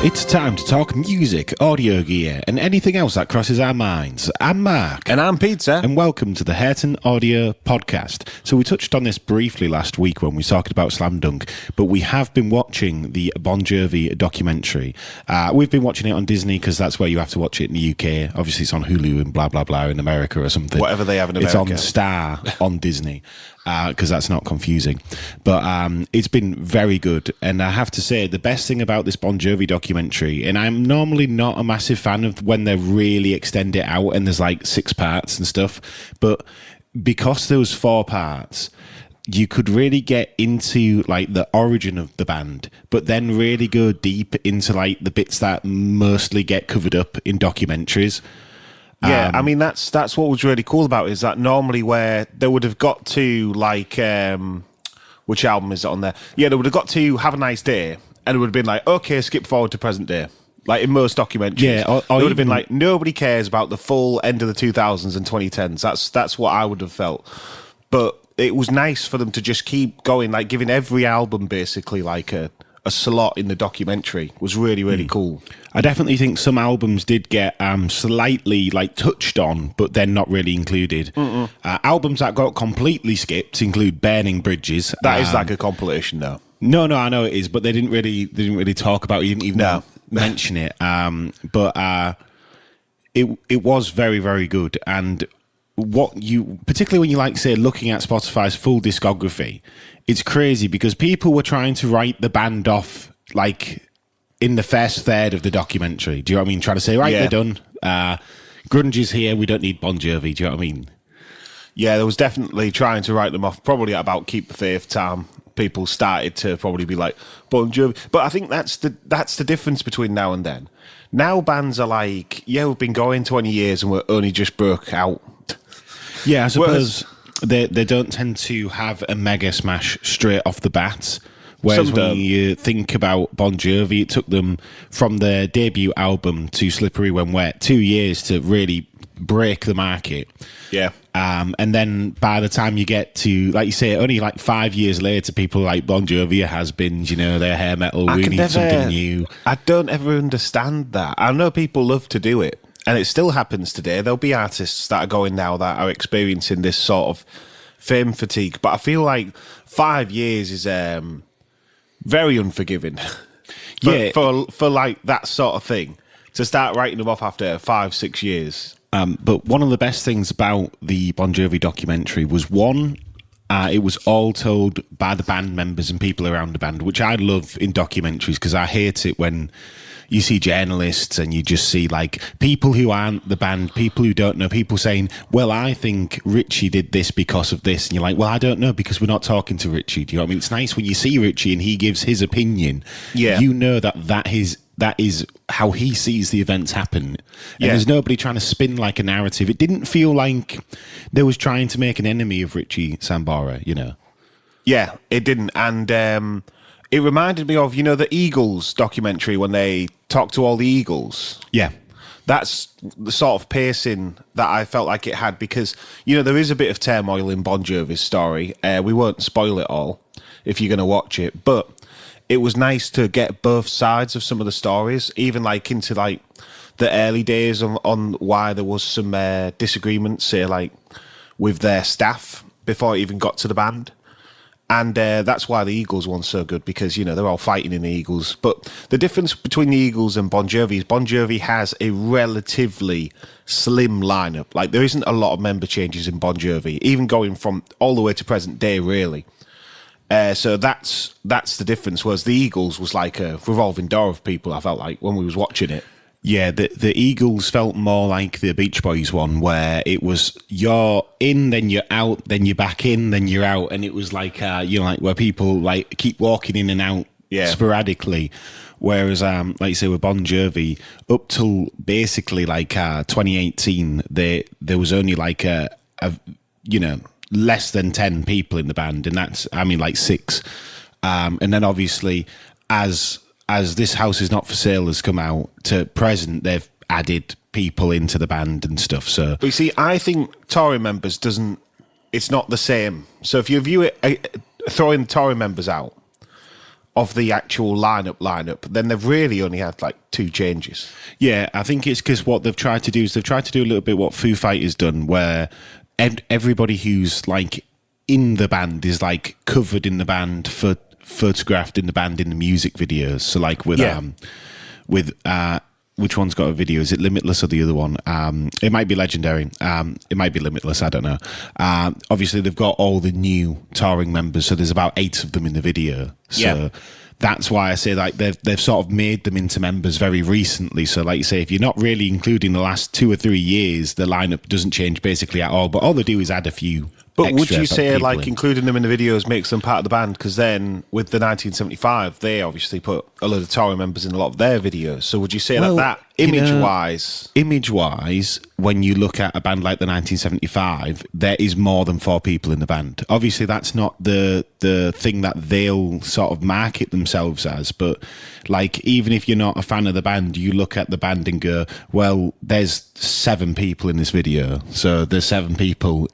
It's time to talk music, audio gear, and anything else that crosses our minds. I'm Mark. And I'm Peter. And welcome to the Hurton Audio Podcast. So we touched on this briefly last week when we talked about Slam Dunk, but we have been watching the Bon Jovi documentary. We've been watching it on Disney because that's where you have to watch it in the UK. Obviously it's on Hulu and blah, blah, blah in America or something. Whatever they have in America. It's on Star on Disney. Because that's not confusing. But it's been very good. And I have to say, the best thing about this Bon Jovi documentary, and I'm normally not a massive fan of when they really extend it out and there's like 6 parts and stuff, but because there was 4 parts, you could really get into like the origin of the band, but then really go deep into like the bits that mostly get covered up in documentaries. Yeah, I mean, that's what was really cool about it, is that normally where they would have got to, like, which album is it on there? Yeah, they would have got to Have a Nice Day, and it would have been like, okay, skip forward to present day. Like in most documentaries. Yeah, or it would have been like, nobody cares about the full end of the 2000s and 2010s. That's what I would have felt. But it was nice for them to just keep going, like giving every album basically like a slot in the documentary. Was really, really cool. I definitely think some albums did get slightly like touched on, but then not really included. Albums that got completely skipped include Burning Bridges. That is like a compilation, though. No, I know it is, but they didn't really talk about it, even mention it. But it was very, very good. And particularly when you like, say, looking at Spotify's full discography, it's crazy because people were trying to write the band off like in the first third of the documentary. Do you know what I mean? Trying to say, right, they're done. Grunge is here. We don't need Bon Jovi. Do you know what I mean? Yeah, there was definitely trying to write them off. Probably at about Keep the Faith time, people started to probably be like Bon Jovi. But I think that's the difference between now and then. Now bands are like, yeah, we've been going 20 years and we're only just broke out. Yeah, I suppose they don't tend to have a mega smash straight off the bat. Whereas when you think about Bon Jovi, it took them from their debut album to Slippery When Wet 2 years to really break the market. Yeah. And then by the time you get to, like you say, only like 5 years later, people like Bon Jovi has-beens, you know, they're hair metal, we need something new. I don't ever understand that. I know people love to do it, and it still happens today. There'll be artists that are going now that are experiencing this sort of fame fatigue, but I feel like 5 years is very unforgiving. for like that sort of thing, to start writing them off after 5-6 years. But one of the best things about the Bon Jovi documentary was it was all told by the band members and people around the band, which I love in documentaries because I hate it when you see journalists and you just see like people who aren't the band, people who don't know, people saying, well, I think Richie did this because of this. And you're like, well, I don't know because we're not talking to Richie. Do you know what I mean? It's nice when you see Richie and he gives his opinion. Yeah. You know that is how he sees the events happen. And there's nobody trying to spin like a narrative. It didn't feel like they was trying to make an enemy of Richie Sambora, you know? Yeah, it didn't. And it reminded me of, you know, the Eagles documentary when they talked to all the Eagles. Yeah. That's the sort of pacing that I felt like it had because, you know, there is a bit of turmoil in Bon Jovi's story. We won't spoil it all if you're going to watch it, but it was nice to get both sides of some of the stories, even like into like the early days on why there was some disagreements, say like with their staff before it even got to the band. And that's why the Eagles one's so good because, you know, they're all fighting in the Eagles. But the difference between the Eagles and Bon Jovi is Bon Jovi has a relatively slim lineup. Like there isn't a lot of member changes in Bon Jovi, even going from all the way to present day, really. So that's the difference. Whereas the Eagles was like a revolving door of people, I felt like, when we was watching it. Yeah, the Eagles felt more like the Beach Boys one, where it was you're in, then you're out, then you're back in, then you're out, and it was like you know, like where people like keep walking in and out sporadically. Whereas, like you say, with Bon Jovi, up till basically like 2018, there was only like a you know, less than 10 people in the band, and that's, I mean, like 6. And then obviously, as This House Is Not For Sale has come out to present, they've added people into the band and stuff. So, but you see, I think touring members it's not the same. So if you view it, throwing touring members out of the actual lineup, then they've really only had like 2 changes. Yeah, I think it's because what they've tried to do is they've tried to do a little bit what Foo Fighters done, where everybody who's like in the band is like covered in the band, photographed in the band in the music videos. So like with which one's got a video? Is it Limitless or the other one? It might be Legendary. It might be Limitless. I don't know. Obviously, they've got all the new touring members, so there's about 8 of them in the video. So that's why I say like they've sort of made them into members very recently. So like you say, if you're not really including the last 2 or 3 years, the lineup doesn't change basically at all. But all they do is add a few. But would you say like including them in the videos makes them part of the band? Because then with the 1975, they obviously put a lot of touring members in a lot of their videos. So would you say that image-wise, when you look at a band like the 1975, there is more than 4 people in the band. Obviously, that's not the thing that they'll sort of market themselves as. But like, even if you're not a fan of the band, you look at the band and go, well, there's 7 people in this video. So there's 7 people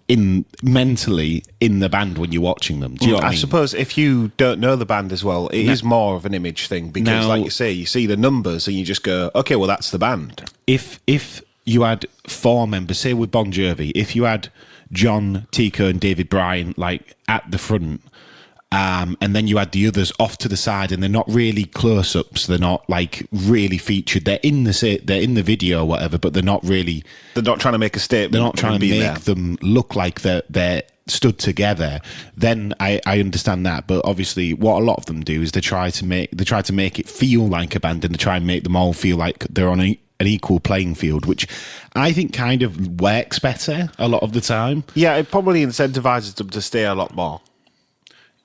mentally in the band when you're watching them. Do you know what I mean? Suppose if you don't know the band as well, it is more of an image thing because, like you say, you see the numbers and you just go, okay, well, that's the band. If you had 4 members, say with Bon Jovi, if you had John, Tico, and David Bryan like at the front, and then you had the others off to the side, and they're not really close-ups, they're not like really featured. They're in the video or whatever, but they're not really. They're not trying to make a statement. They're not trying to make them look like they're stood together. Then I understand that, but obviously, what a lot of them do is they try to make it feel like a band, and they try and make them all feel like they're on an equal playing field, which I think kind of works better a lot of the time. Yeah, it probably incentivizes them to stay a lot more.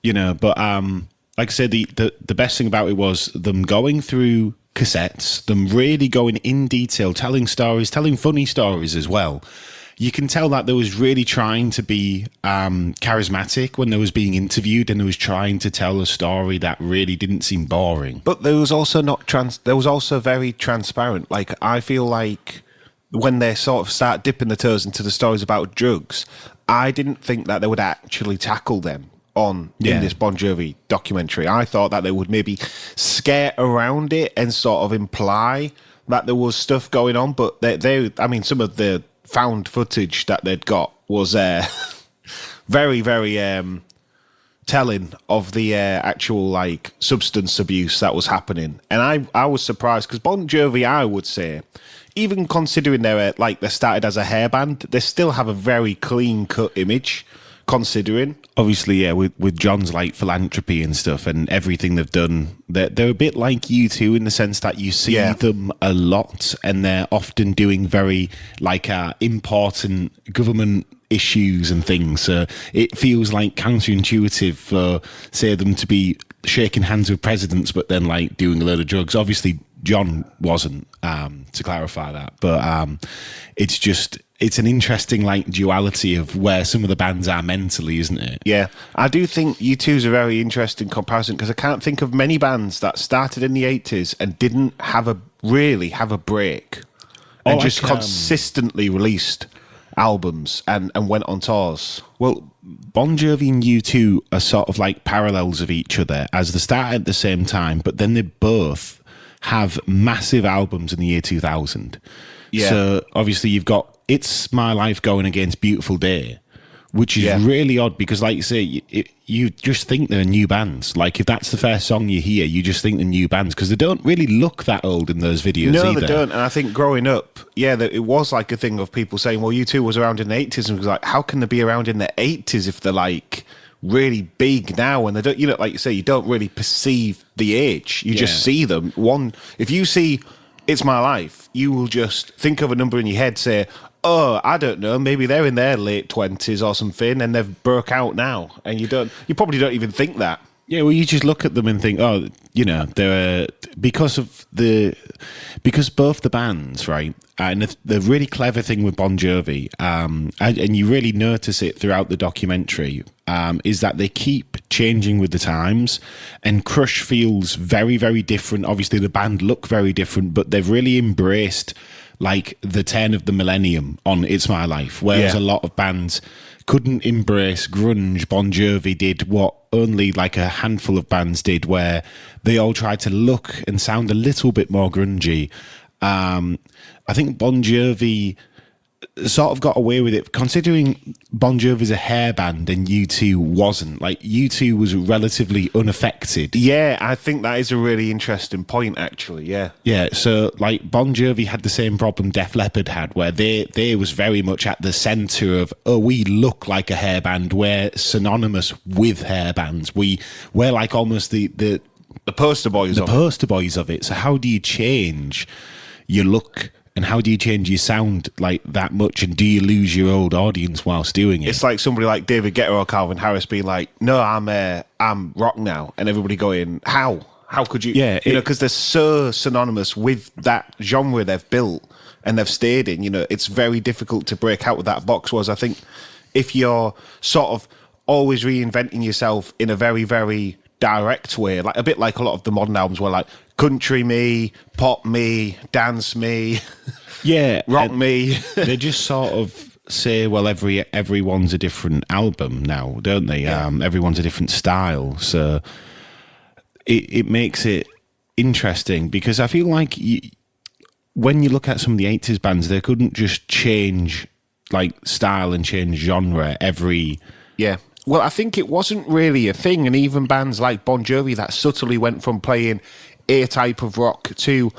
You know, but like I said, the best thing about it was them going through cassettes, them really going in detail, telling funny stories as well. You can tell that they was really trying to be charismatic when they was being interviewed, and they was trying to tell a story that really didn't seem boring. But there was also there was also very transparent. Like, I feel like when they sort of start dipping their toes into the stories about drugs, I didn't think that they would actually tackle them in this Bon Jovi documentary. I thought that they would maybe skirt around it and sort of imply that there was stuff going on, but I mean, some of the found footage that they'd got was very, very telling of the actual like substance abuse that was happening. And I was surprised because Bon Jovi, I would say, even considering they started as a hair band, they still have a very clean cut image. Considering, obviously, yeah, with John's like philanthropy and stuff and everything they've done, they're a bit like U2 in the sense that you see them a lot, and they're often doing very like important government issues and things. So it feels like counterintuitive for, say, them to be shaking hands with presidents, but then like doing a load of drugs. Obviously, John wasn't, to clarify that, but it's an interesting like duality of where some of the bands are mentally, isn't it? Yeah, I do think U2 is a very interesting comparison because I can't think of many bands that started in the 80s and didn't really have a break and just consistently released albums and went on tours. Well, Bon Jovi and U2 are sort of like parallels of each other, as they start at the same time, but then they both have massive albums in the year 2000. Yeah. So obviously you've got It's My Life going against Beautiful Day, which is really odd because, like you say, you just think they're new bands. Like, if that's the first song you hear, you just think they're new bands because they don't really look that old in those videos either. No, they don't. And I think growing up, it was like a thing of people saying, well, U2 was around in the 80s. And it was like, how can they be around in the 80s if they're like really big now? And they don't, like you say, you don't really perceive the age. You just see them. If you see It's My Life, you will just think of a number in your head, say, oh, I don't know, maybe they're in their late 20s or something and they've broke out now. And you probably don't even think that. Yeah, well, you just look at them and think, oh, they're because both the bands, right? And the really clever thing with Bon Jovi, and you really notice it throughout the documentary, is that they keep changing with the times. And Crush feels very, very different. Obviously, the band look very different, but they've really embraced like the turn of the millennium on It's My Life, whereas Yeah. a lot of bands couldn't embrace grunge. Bon Jovi did what only like a handful of bands did, where they all tried to look and sound a little bit more grungy. I think Bon Jovi sort of got away with it, considering Bon Jovi's a hair band and U2 wasn't. Like, U2 was relatively unaffected. Yeah, I think that is a really interesting point, actually. Yeah. Yeah, so like Bon Jovi had the same problem Def Leppard had, where they was very much at the centre of, oh, we look like a hair band, we're synonymous with hair bands. We're like almost the poster boys of it. poster boys of it. So how do you change your look and how do you change your sound like that much, and do you lose your old audience whilst doing it? It's like somebody like David Guetta or Calvin Harris being like, no, I'm rock now, and everybody going, how could you? Yeah, you know, because they're so synonymous with that genre they've built and they've stayed in. You know, it's very difficult to break out of that box. Whereas I think if you're sort of always reinventing yourself in a very, very direct way, like a bit like a lot of the modern albums were like country me, pop me, dance me, yeah, rock me. They just sort of say, well, everyone's a different album now, don't they? Yeah. Everyone's a different style, so it makes it interesting, because I feel like when you look at some of the 80s bands, they couldn't just change like style and change genre every... Yeah. Well, I think it wasn't really a thing, and even bands like Bon Jovi that subtly went from playing a type of rock to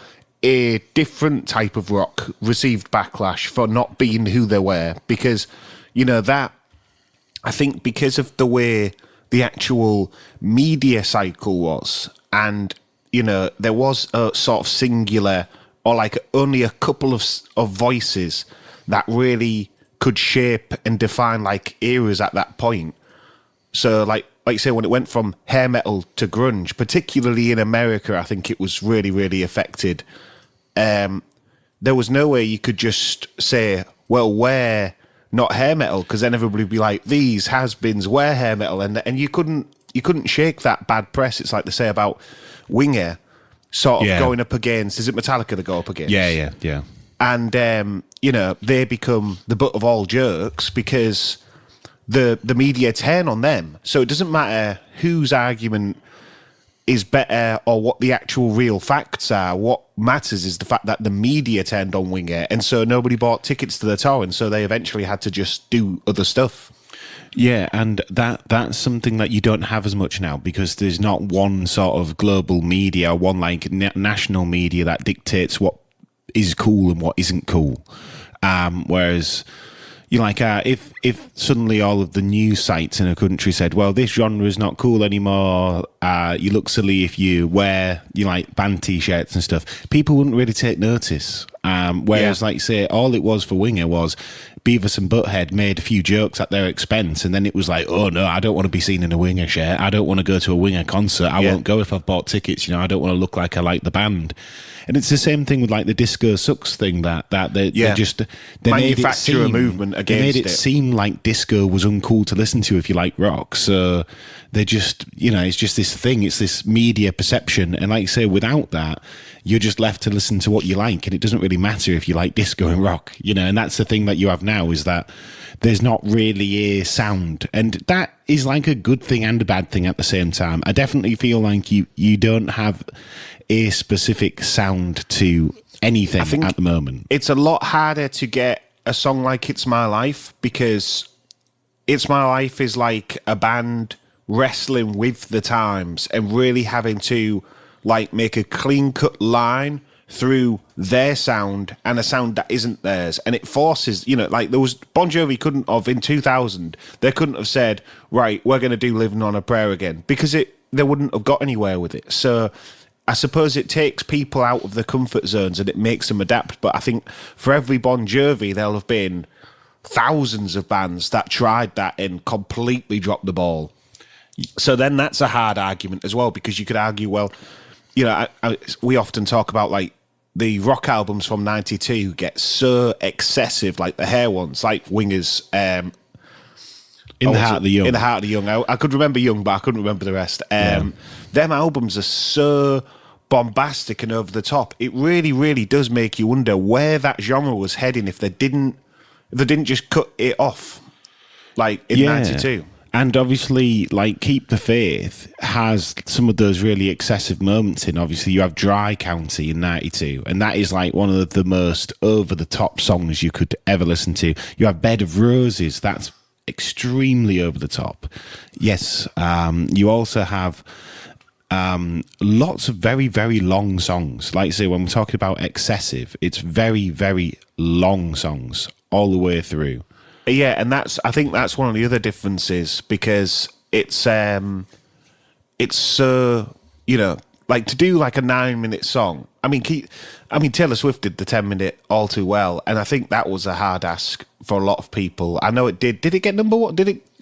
a different type of rock received backlash for not being who they were, because, you know, that, I think because of the way the actual media cycle was, and, you know, there was a sort of singular or like only a couple of voices that really could shape and define like eras at that point. So, like you say, when it went from hair metal to grunge, particularly in America, I think it was really, really affected. There was no way you could just say, well, we're not hair metal, because then everybody would be like, these has-beens, we're hair metal. And you couldn't shake that bad press. It's like they say about Winger sort of going up against, is it Metallica they go up against? Yeah. And, you know, they become the butt of all jokes because the media turn on them. So it doesn't matter whose argument is better or what the actual real facts are. What matters is the fact that the media turned on Winger, and so nobody bought tickets to the tour, and so they eventually had to just do other stuff. Yeah, and that's something that you don't have as much now, because there's not one sort of global media, one like national media that dictates what is cool and what isn't cool. Whereas, you know, like if suddenly all of the news sites in a country said, well, this genre is not cool anymore, you look silly if you wear, you know, like band t-shirts and stuff, people wouldn't really take notice. Whereas, like, say, all it was for Winger was Beavis and Butthead made a few jokes at their expense, and then it was like, oh no, I don't want to be seen in a Winger shirt, I don't want to go to a Winger concert, I won't go if I've bought tickets, you know, I don't want to look like I like the band. And it's the same thing with like the Disco Sucks thing, that they just they manufacture made it seem, a movement against they made it seem like disco was uncool to listen to if you like rock. So they just, you know, it's just this thing, it's this media perception, and like you say, without that, you're just left to listen to what you like, and it doesn't really matter if you like disco and rock, you know. And that's the thing that you have now, is that there's not really a sound, and that is like a good thing and a bad thing at the same time. I definitely feel like you don't have a specific sound to anything at the moment. It's a lot harder to get a song like It's My Life, because It's My Life is like a band wrestling with the times and really having to like make a clean cut line through their sound and a sound that isn't theirs, and it forces, you know, like there was Bon Jovi couldn't have in 2000, they couldn't have said, right, we're going to do Living on a Prayer again, because they wouldn't have got anywhere with it. So I suppose it takes people out of the comfort zones and it makes them adapt. But I think for every Bon Jovi, there'll have been thousands of bands that tried that and completely dropped the ball. So then that's a hard argument as well, because you could argue, well, you know, we often talk about like the rock albums from '92 get so excessive, like the hair ones, like Winger's. In the Heart of the Young. In the Heart of the Young. I could remember Young, but I couldn't remember the rest. Them albums are so bombastic and over the top. It really, really does make you wonder where that genre was heading if they didn't just cut it off, like in '92. And obviously, like Keep the Faith has some of those really excessive moments in. Obviously, you have Dry County in '92, and that is like one of the most over the top songs you could ever listen to. You have Bed of Roses, that's extremely over the top. Yes, you also have lots of very, very long songs. Like I say, when we're talking about excessive, it's very, very long songs all the way through. Yeah, and I think that's one of the other differences, because it's so, like to do like a 9-minute song. I mean, Taylor Swift did the 10-minute All Too Well, and I think that was a hard ask for a lot of people. I know it did. Did it get number one?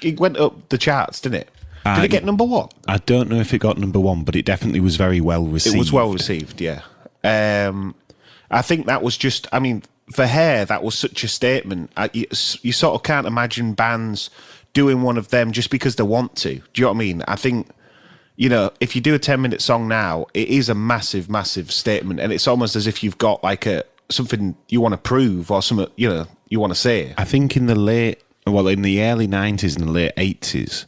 It went up the charts, didn't it? Did it get number one? I don't know if it got number one, but it definitely was very well received. It was well received, yeah. I think that was just, I mean, for Hair, that was such a statement. You sort of can't imagine bands doing one of them just because they want to. Do you know what I mean? I think, if you do a 10-minute song now, it is a massive, massive statement, and it's almost as if you've got like something you want to prove or something, you want to say. I think in the early 90s and the late 80s,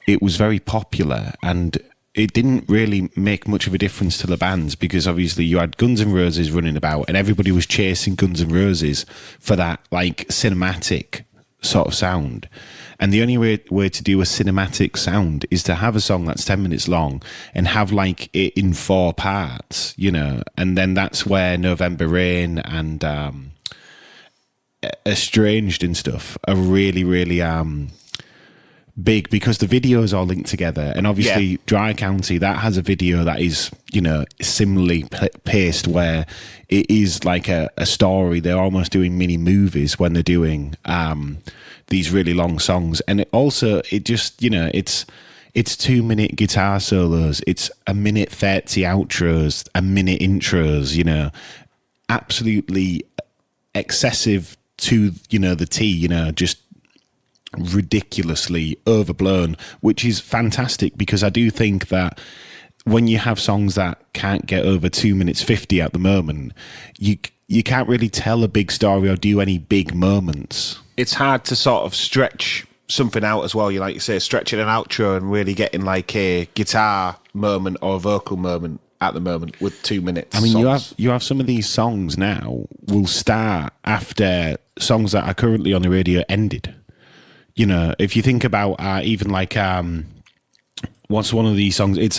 it was very popular, and it didn't really make much of a difference to the bands, because obviously you had Guns N' Roses running about and everybody was chasing Guns N' Roses for that like cinematic sort of sound. And the only way to do a cinematic sound is to have a song that's 10 minutes long and have like it in 4 parts, and then that's where November Rain and Estranged and stuff are really, really big, because the videos are linked together. And obviously Dry County, that has a video that is similarly paced, where it is like a story. They're almost doing mini movies when they're doing these really long songs. And it just it's 2-minute guitar solos, it's a minute 30 outros, a minute intros, absolutely excessive to the T, just ridiculously overblown, which is fantastic, because I do think that when you have songs that can't get over 2 minutes 50 at the moment, you can't really tell a big story or do any big moments. It's hard to sort of stretch something out as well. You like you say, stretching an outro and really getting like a guitar moment or a vocal moment at the moment with 2 minutes. I mean, you have some of these songs now will start after songs that are currently on the radio ended. If you think about even like what's one of these songs? It's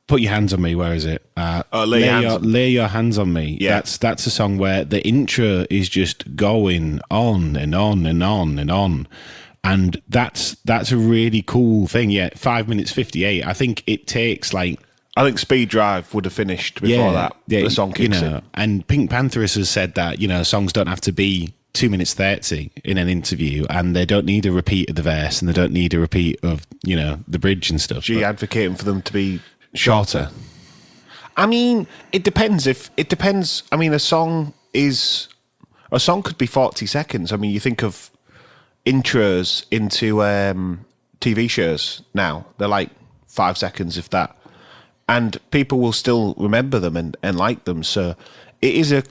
Put Your Hands on Me. Where is it? Lay Your Hands on Me. Yeah. That's a song where the intro is just going on and on and on and on, and that's a really cool thing. Yeah, 5 minutes 58. I think it takes like. I think Speed Drive would have finished before that. Yeah, the song kicks in. And Pink Pantheress has said that songs don't have to be 2 minutes 30 in an interview, and they don't need a repeat of the verse, and they don't need a repeat of the bridge and stuff. Advocating for them to be shorter. I mean, it depends. I mean, a song could be 40 seconds. I mean, you think of intros into TV shows now; they're like 5 seconds, if that, and people will still remember them and like them. So it is a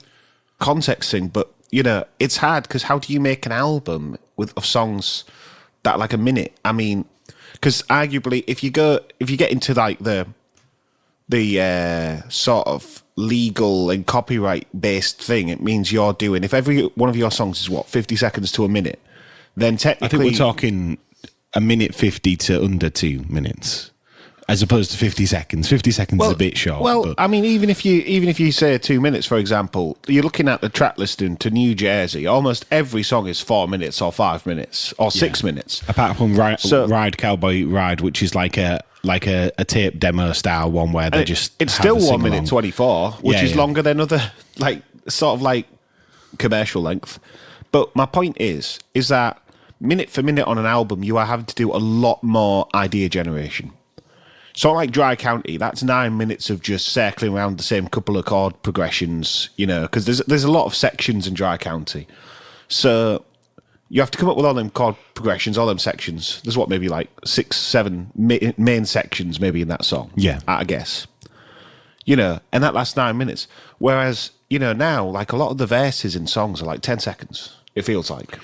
context thing, but. It's hard, because how do you make an album of songs that are like a minute? I mean, because arguably, if you get into like the sort of legal and copyright based thing, it means you're doing, if every one of your songs is 50 seconds to a minute, then technically, I think we're talking a minute 50 to under 2 minutes. As opposed to 50 seconds. 50 seconds is a bit short. Well, but. I mean, even if you say 2 minutes, for example, you're looking at the track listing to New Jersey. Almost every song is 4 minutes or 5 minutes or 6 minutes. Apart from Ride Cowboy Ride, which is like a tape demo style one where they it's still 1 minute 24, which is longer than other sort of commercial length. But my point is that minute for minute on an album, you are having to do a lot more idea generation. So like Dry County, that's 9 minutes of just circling around the same couple of chord progressions, because there's a lot of sections in Dry County. So you have to come up with all them chord progressions, all them sections. There's maybe like 6, 7 main sections maybe in that song. Yeah. I guess. and that lasts 9 minutes. Whereas, now, like, a lot of the verses in songs are like 10 seconds, it feels like.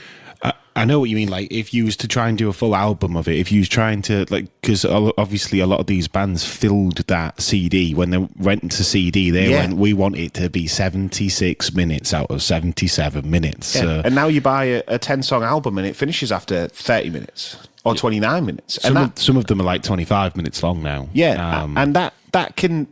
I know what you mean. Like, if you was to try and do a full album of it, if you was trying to, like, because obviously a lot of these bands filled that CD when they went to CD, they went, we want it to be 76 minutes out of 77 minutes. Yeah. And now you buy a 10-song album and it finishes after 30 minutes or 29 minutes. Some of them are like 25 minutes long now. Yeah, and that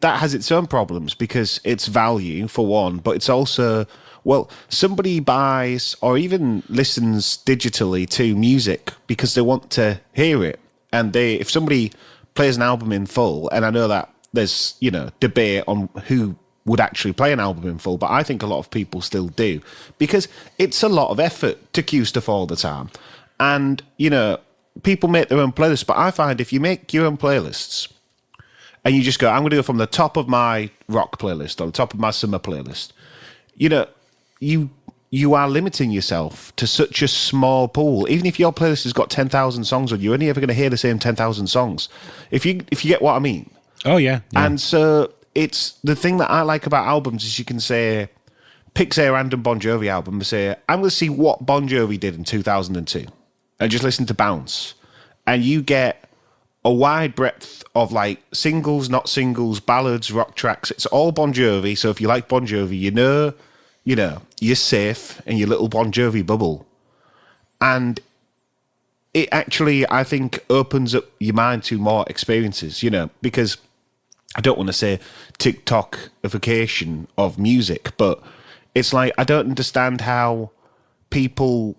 has its own problems because it's value for one, but it's also, well, somebody buys or even listens digitally to music because they want to hear it, and if somebody plays an album in full, and I know that there's debate on who would actually play an album in full, but I think a lot of people still do because it's a lot of effort to cue stuff all the time, and people make their own playlists, but I find if you make your own playlists and you just go, I'm going to go from the top of my rock playlist or the top of my summer playlist, you are limiting yourself to such a small pool. Even if your playlist has got 10,000 songs on, you're only ever going to hear the same 10,000 songs. If you get what I mean. Oh, yeah. And so it's the thing that I like about albums is you can pick, say, a random Bon Jovi album and say, I'm going to see what Bon Jovi did in 2002 and just listen to Bounce. And you get a wide breadth of like singles, not singles, ballads, rock tracks. It's all Bon Jovi. So if you like Bon Jovi, you're safe in your little Bon Jovi bubble. And it actually, I think, opens up your mind to more experiences, because I don't want to say TikTokification of music, but it's like, I don't understand how people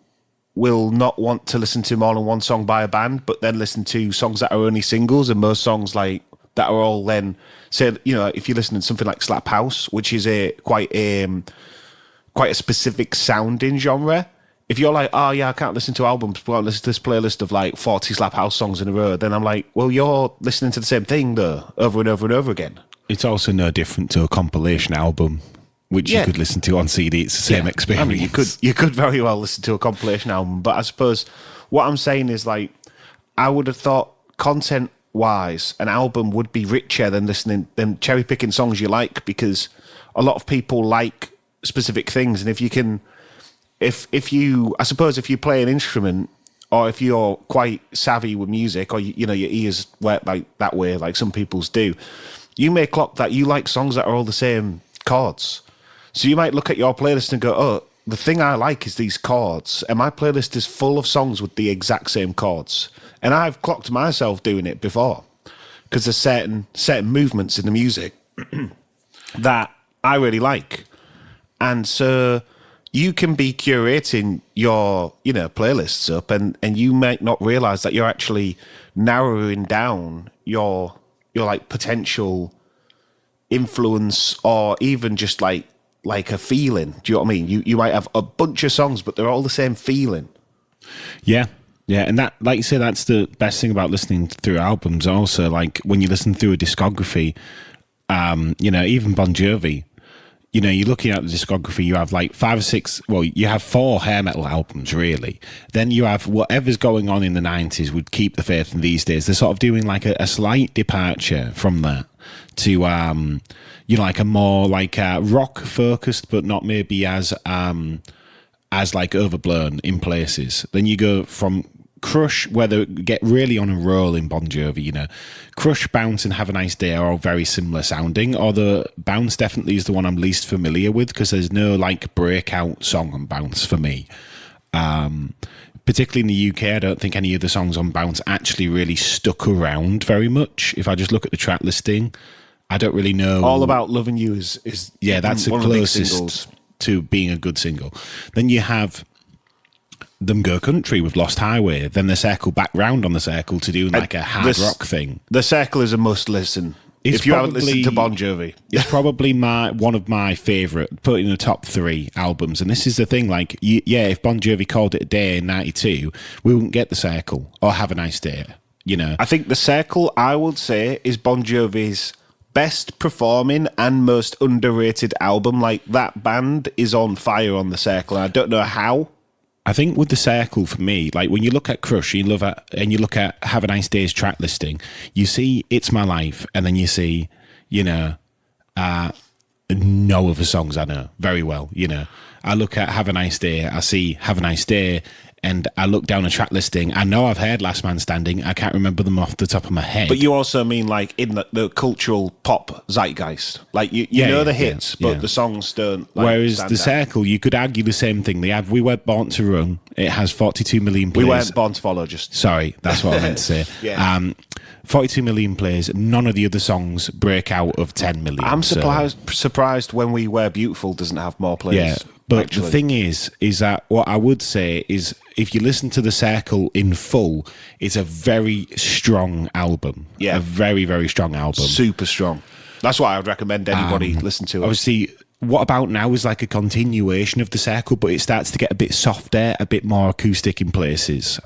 will not want to listen to more than one song by a band, but then listen to songs that are only singles, and most songs like that are all then, say, if you're listening to something like Slap House, which is quite a specific sounding genre. If you're like, oh yeah, I can't listen to albums, but I'll listen to this playlist of like 40 Slap House songs in a row, then I'm like, well, you're listening to the same thing though, over and over and over again. It's also no different to a compilation album, which you could listen to on CD. It's the same experience. I mean, you could very well listen to a compilation album, but I suppose what I'm saying is like, I would have thought content-wise, an album would be richer than cherry-picking songs you like, because a lot of people like specific things, and if you play an instrument, or if you're quite savvy with music, or your ears work like that way, like some people's do, you may clock that you like songs that are all the same chords. So you might look at your playlist and go, oh, the thing I like is these chords, and my playlist is full of songs with the exact same chords. And I've clocked myself doing it before, because there's certain movements in the music that I really like. And so you can be curating your, playlists up, and you might not realize that you're actually narrowing down your like potential influence, or even just like a feeling. Do you know what I mean? You might have a bunch of songs, but they're all the same feeling. Yeah. Yeah, and that, like you say, that's the best thing about listening through albums. Also, like when you listen through a discography, even Bon Jovi, you're looking at the discography, you have like 5 or 6, well, you have 4 hair metal albums, really. Then you have whatever's going on in the 90s would Keep the Faith in these days. They're sort of doing like a slight departure from that to, like a more like rock focused, but not maybe as like overblown in places. Then you go from Crush, where they get really on a roll in Bon Jovi, Crush, Bounce, and Have a Nice Day are all very similar sounding, although Bounce definitely is the one I'm least familiar with, because there's no like breakout song on Bounce for me. Particularly in the UK, I don't think any of the songs on Bounce actually really stuck around very much. If I just look at the track listing, I don't really know. All About Loving You is that's the closest to being a good single. Then you have them go country with Lost Highway, then they circle back round on the circle to do like a hard rock thing. The Circle is a must listen. If you haven't listened to Bon Jovi, it's probably one of my favourite, put in the top 3 albums. And this is the thing, like, if Bon Jovi called it a day in '92, we wouldn't get The Circle or Have a Nice Day. I think The Circle, I would say, is Bon Jovi's best performing and most underrated album. Like, that band is on fire on The Circle, and I don't know how. I think with The Circle, for me, like when you look at Crush, you look at Have a Nice Day's track listing, you see It's My Life, and then you see, no other songs I know very well. You know, I look at Have a Nice Day, I see Have a Nice Day, and I look down a track listing. I know I've heard Last Man Standing. I can't remember them off the top of my head. But you also mean like in the cultural pop zeitgeist. Like you know the hits, but the songs don't. Like, whereas The Circle, you could argue the same thing. They have We Weren't Born to Run. It has 42 million plays. We Weren't Born to Follow, just... Sorry, that's what I meant to say. 42 million plays. None of the other songs break out of 10 million. I'm surprised When We Were Beautiful doesn't have more plays. Yeah, but the thing is that what I would say is if you listen to The Circle in full, it's a very strong album. Yeah. A very, very strong album. Super strong. That's why I would recommend anybody listen to it. Obviously, What About Now is like a continuation of The Circle, but it starts to get a bit softer, a bit more acoustic in places.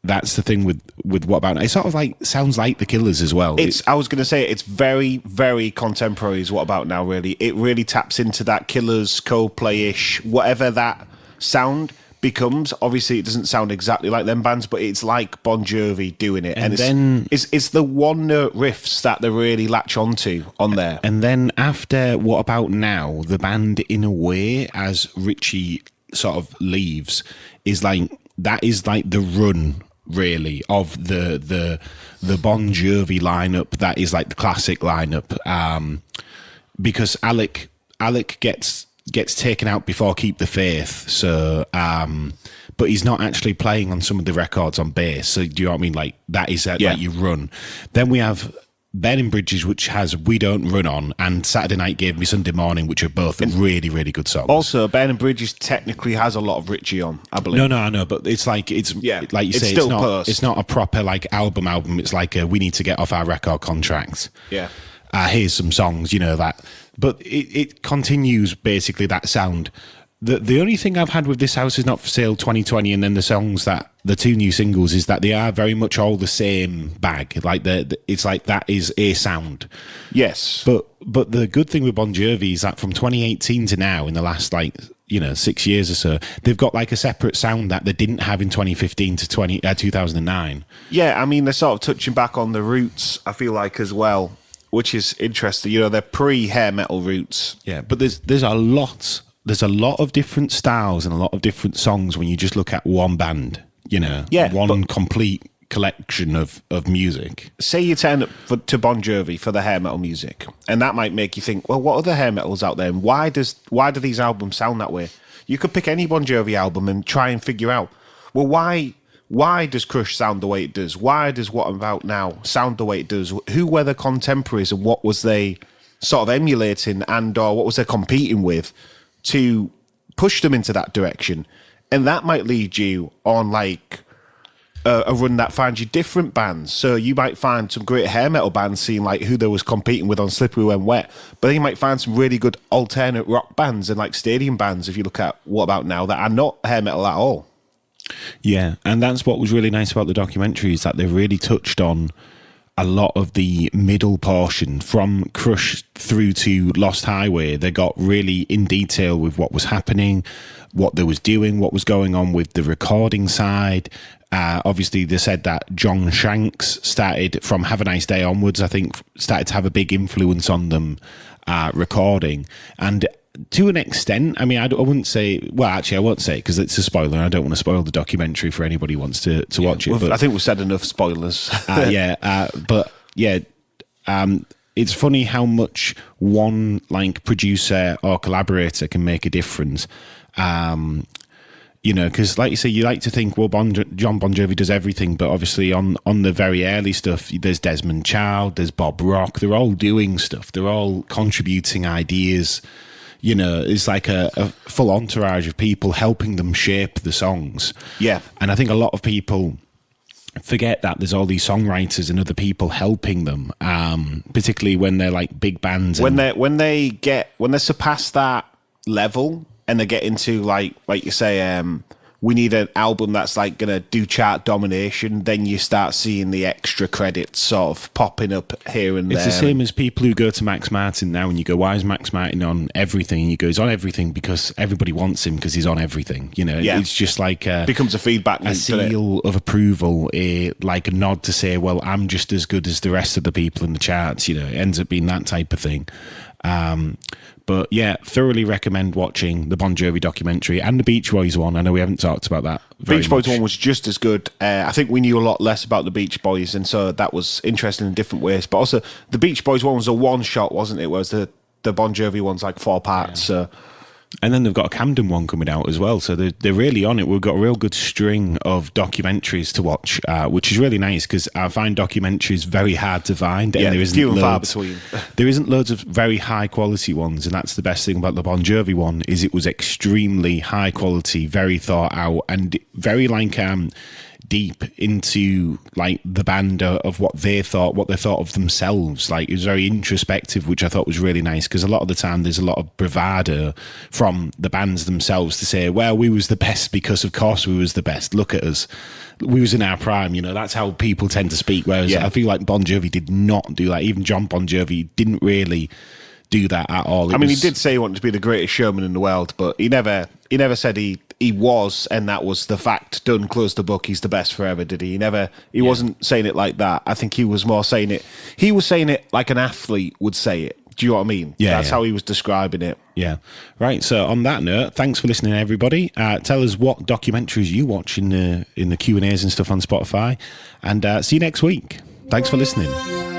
That's the thing with What About Now. It sort of like sounds like The Killers as well. I was going to say it's very, very contemporary is What About Now, really. It really taps into that Killers, Coldplay-ish, whatever that sound becomes. Obviously, it doesn't sound exactly like them bands, but it's like Bon Jovi doing it. And then it's the one-note riffs that they really latch onto on there. And then after What About Now, the band, in a way, as Richie sort of leaves, is like the run, really, of the Bon Jovi lineup. That is like the classic lineup, because Alec gets taken out before Keep the Faith, so but he's not actually playing on some of the records on bass, so do you know what I mean? Like that is like you run. Then we have Burning Bridges, which has We Don't Run On, and Saturday Night Gave Me Sunday Morning, which are both really, really good songs. Also, Burning Bridges technically has a lot of Richie on, I believe. No, I know, but it's like like you say, it's not a proper like album. It's like we need to get off our record contract. Yeah. Here's some songs, you know that. But it continues basically that sound. The only thing I've had with This House Is Not For Sale 2020 and then the songs the two new singles is that they are very much all the same bag. Like it's like that is a sound. Yes. But the good thing with Bon Jovi is that from 2018 to now, in the last 6 years or so, they've got like a separate sound that they didn't have in 2015 to 2009. Yeah, I mean they're sort of touching back on the roots, I feel like, as well, which is interesting. You know, they're pre-hair metal roots. Yeah, but there's a lot of different styles and a lot of different songs when you just look at one band, you know, one complete collection of music. Say you turn up to Bon Jovi for the hair metal music, and that might make you think, well, what other hair metals out there, and why do these albums sound that way? You could pick any Bon Jovi album and try and figure out, well, why does Crush sound the way it does? Why does What About Now sound the way it does? Who were the contemporaries and what was they sort of emulating and or what was they competing with to push them into that direction? And that might lead you on like a run that finds you different bands. So you might find some great hair metal bands seeing like who they was competing with on Slippery When Wet, but then you might find some really good alternate rock bands and like stadium bands, if you look at What About Now, that are not hair metal at all. Yeah, and that's what was really nice about the documentary, is that they really touched on a lot of the middle portion from Crush through to Lost Highway. They got really in detail with what was happening, what they was doing, what was going on with the recording side. Obviously, they said that John Shanks started from Have a Nice Day onwards, I think, started to have a big influence on them recording. And to an extent, I mean, I wouldn't say... Well, actually, I won't say it because it's a spoiler. I don't want to spoil the documentary for anybody who wants to watch it. But I think we've said enough spoilers. It's funny how much one like producer or collaborator can make a difference. You know, because like you say, you like to think, well, John Bon Jovi does everything, but obviously on the very early stuff, there's Desmond Child, there's Bob Rock. They're all doing stuff. They're all contributing ideas. You know, it's like a full entourage of people helping them shape the songs. Yeah. And I think a lot of people forget that there's all these songwriters and other people helping them, particularly when they're like big bands. When they surpass that level and they get into like you say, we need an album that's like going to do chart domination, then you start seeing the extra credits sort of popping up here and there. It's the same as people who go to Max Martin now and you go, why is Max Martin on everything? And you go, he's on everything because everybody wants him because he's on everything. You know, it's just like becomes a feedback loop, a seal of approval, like a nod to say, well, I'm just as good as the rest of the people in the charts. You know, it ends up being that type of thing. But yeah, thoroughly recommend watching the Bon Jovi documentary and the Beach Boys one. I know we haven't talked about that. Beach Boys one was just as good. I think we knew a lot less about the Beach Boys, and so that was interesting in different ways. But also, the Beach Boys one was a one shot, wasn't it? Whereas the Bon Jovi one's like 4 parts. So. And then they've got a Camden one coming out as well. So they're really on it. We've got a real good string of documentaries to watch, which is really nice because I find documentaries very hard to find. And there isn't few and far between. There isn't loads of very high quality ones. And that's the best thing about the Bon Jovi one is it was extremely high quality, very thought out and very like deep into like the band of what they thought of themselves. Like it was very introspective, which I thought was really nice because a lot of the time there's a lot of bravado from the bands themselves to say, well, we was the best because of course we was the best, look at us, we was in our prime. You know, that's how people tend to speak, whereas I feel like Bon Jovi did not do that. Even John Bon Jovi didn't really do that at all. He did say he wanted to be the greatest showman in the world, but he never said he was, and that was the fact. Done, close the book. He's the best forever. Did he? He wasn't saying it like that. I think he was more saying it. He was saying it like an athlete would say it. Do you know what I mean? Yeah, that's how he was describing it. Yeah. Right. So on that note, thanks for listening, everybody. Tell us what documentaries you watch in the Q&As and stuff on Spotify, and see you next week. Thanks for listening.